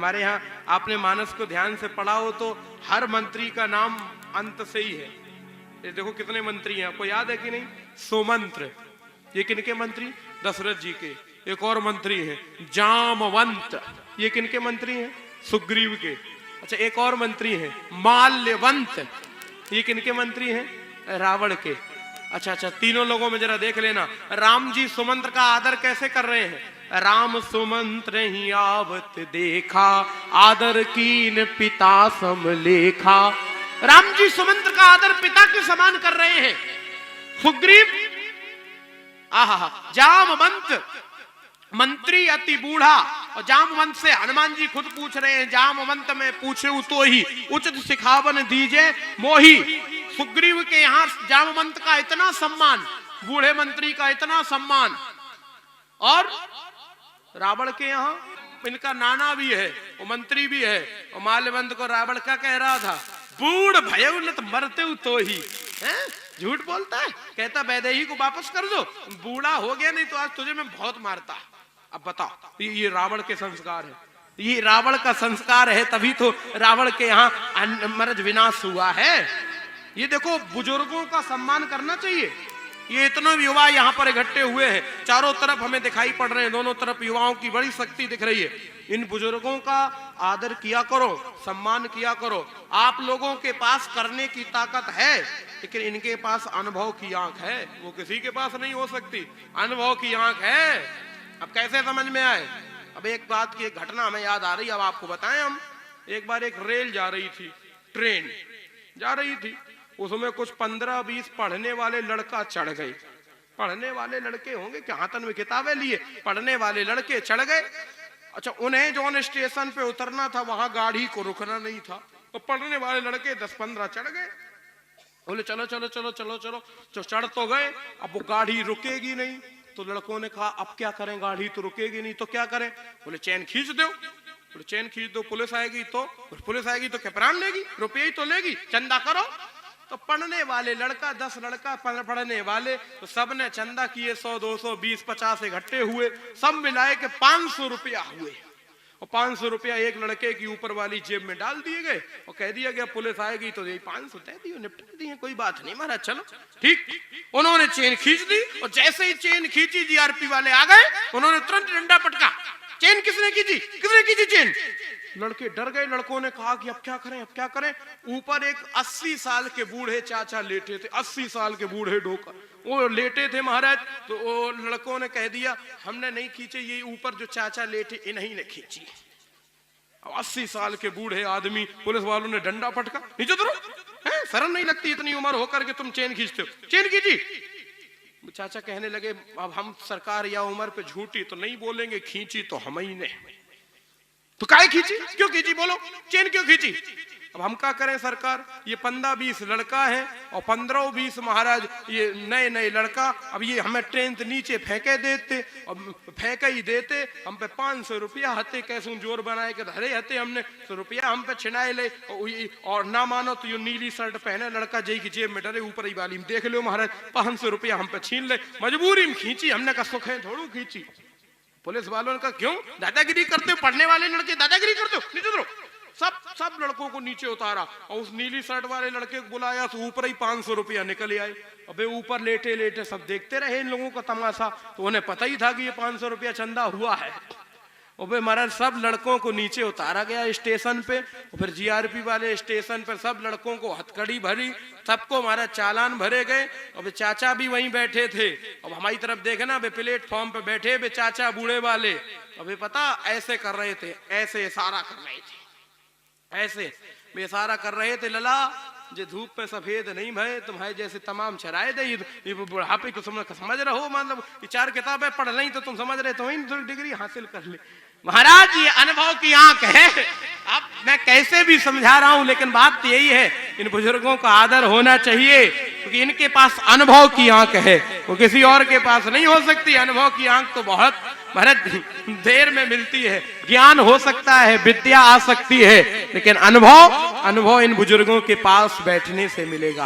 हमारे यहाँ आपने मानस को ध्यान से पढ़ा हो तो हर मंत्री का नाम अंत से ही है। ये देखो कितने मंत्री हैं, आपको याद है कि नहीं? सुमंत्र, ये किनके मंत्री? दशरथ जी के। एक और मंत्री है जामवंत, ये किनके मंत्री हैं? सुग्रीव के। अच्छा, एक और मंत्री है माल्यवंत, ये किनके मंत्री हैं? रावण के। अच्छा अच्छा, तीनों लोगों में जरा देख लेना राम जी सुमंत्र का आदर कैसे कर रहे हैं। राम सुमंत्र ही आवत देखा, आदर कीन पिता समलेखा। राम जी सुमंत्र का आदर पिता के समान कर रहे हैं। सुग्रीव आहा, जामवंत मंत्री अति बूढ़ा, और जामवंत से हनुमान जी खुद पूछ रहे हैं, जामवंत में पूछे तो ही उचित सिखावन दीजे मोही। सुग्रीव के यहाँ जामवंत का इतना सम्मान, बूढ़े मंत्री का इतना सम्मान, और रावण के यहाँ इनका नाना भी है, वो मंत्री भी है। और माल्यवंत को रावण क्या कह रहा था? बूढ़ भयउ न मरते तो ही। झूठ बोलता है, कहता वैदेही को वापस कर दो, बूढ़ा हो गया नहीं तो आज तुझे मैं बहुत मारता। अब बताओ, ये रावण के संस्कार है, ये रावण का संस्कार है, तभी तो रावण के यहाँ मरज विनाश हुआ है। ये देखो बुजुर्गों का सम्मान करना चाहिए। ये इतने युवा यहाँ पर इकट्ठे हुए हैं, चारों तरफ हमें दिखाई पड़ रहे हैं, दोनों तरफ युवाओं की बड़ी शक्ति दिख रही है। इन बुजुर्गों का आदर किया करो, सम्मान किया करो। आप लोगों के पास करने की ताकत है, लेकिन इनके पास अनुभव की आंख है, वो किसी के पास नहीं हो सकती। अनुभव की आंख है। अब कैसे समझ में आए? अब एक बात की एक घटना हमें याद आ रही, अब आपको बताएं हम। एक बार एक रेल जा रही थी, ट्रेन जा रही थी, उसमें कुछ 15-20 पढ़ने वाले लड़का चढ़ गए। पढ़ने वाले लड़के होंगे कि हाथन में किताबें लिए, पढ़ने वाले लड़के चढ़ गए। अच्छा, उन्हें जो स्टेशन पे उतरना था वहां गाड़ी को रुकना नहीं था, तो पढ़ने वाले लड़के 10-15 चढ़ गए। बोले चलो चलो चलो चलो चलो, जो चढ़ तो गए, अब वो गाड़ी रुकेगी नहीं। तो लड़कों ने कहा अब क्या करें, गाड़ी तो रुकेगी नहीं, तो क्या करें? बोले चैन खींच दो। बोले चैन खींच दो, पुलिस आएगी तो? पुलिस आएगी तो क्या प्राण लेगी? रुपये ही तो लेगी, चंदा करो। तो पढ़ने वाले लड़का 10 लड़का पढ़ने वाले, तो सब ने चंदा किए, 100 200 20 50 इकट्ठे हुए, सब मिलाए के 500 रुपया हुए। और 500 रुपया एक लड़के की ऊपर वाली जेब में डाल दिए गए, और कह दिया गया पुलिस आएगी तो यही 500 दे दियो, निपटा दिए, कोई बात नहीं महाराज, चलो ठीक। उन्होंने चेन खींच दी, और जैसे ही चेन खींची जीआरपी वाले आ गए, उन्होंने तुरंत डंडा पटका। चेन किसने खींची? किसने खींची चेन? लड़के डर गए। लड़कों ने कहा कि अब क्या करें, अब क्या करें? ऊपर एक 80 साल के बूढ़े चाचा लेटे थे, 80 साल के बूढ़े ढोकर वो लेटे थे महाराज। तो वो लड़कों ने कह दिया हमने नहीं खींचे, ये ऊपर जो चाचा लेटे इन्हीं ने खींची। 80 साल के बूढ़े आदमी, पुलिस वालों ने डंडा पटका, नीचे उतरो, शर्म नहीं लगती इतनी उम्र होकर के तुम चेन खींचते हो? चेन खींची। चाचा कहने लगे अब हम सरकार या उम्र पे झूठी तो नहीं बोलेंगे, खींची तो हम ही ने। तो काहे खींची? क्यों खींची? बोलो, चेन क्यों खींची? अब हम क्या करें सरकार? ये 15-20 लड़का है, और 15-20 महाराज ये नए नए लड़का। अब ये हमें ट्रेन से नीचे फेंके देते, और फेंके ही देते, हम पे 500 रुपया हते, कैसे जोर बनाए के धरे हते हमने, तो रुपया हम पे छिनाए ले। और ना मानो तो ये नीली शर्ट पहने लड़का जई की जेब में डरे ऊपर ही वाली में, देख लो महाराज 500 रुपया हम पे छीन ले। मजबूरी में खींची हमने, का सुख है थोड़ू खींची। पुलिस वालों ने कहा क्यों दादागिरी करते हो? पढ़ने वाले लड़के दादागिरी करते हो, नीचे उतरो। सब लड़कों को नीचे उतारा, और उस नीली शर्ट वाले लड़के को बुलाया, तो ऊपर ही 500 रुपया निकल आए। अबे ऊपर लेटे लेटे सब देखते रहे इन लोगों का तमाशा, तो उन्हें पता ही था कि ये 500 रुपया चंदा हुआ है। अबे महाराज सब लड़कों को नीचे उतारा गया स्टेशन पे, और फिर जीआरपी वाले स्टेशन पर सब लड़कों को हथकड़ी भरी, सबको महाराज चालान भरे गए। और चाचा भी वहीं बैठे थे, अब हमारी तरफ देखे ना, वे प्लेटफॉर्म पे बैठे वे चाचा बूढ़े वाले। अबे पता ऐसे कर रहे थे, ऐसे इशारा कर रहे थे, ऐसे वे इशारा कर रहे थे, लला जे धूप पे सफेद नहीं भय तुम्हारे जैसे तमाम चराए दे। ये बुढ़ापे को समझ रहे हो, मतलब ये 4 किताबें पढ़ रही तो तुम समझ रहे तो वही डिग्री हासिल कर ले। महाराज ये अनुभव की आंख है। अब मैं कैसे भी समझा रहा हूं, लेकिन बात तो यही है, इन बुजुर्गों का आदर होना चाहिए, क्योंकि इनके पास अनुभव की आंख है, वो किसी और के पास नहीं हो सकती। अनुभव की आंख तो बहुत महाराज देर में मिलती है। ज्ञान हो सकता है, विद्या आ सकती है, लेकिन अनुभव इन बुजुर्गों के पास बैठने से मिलेगा।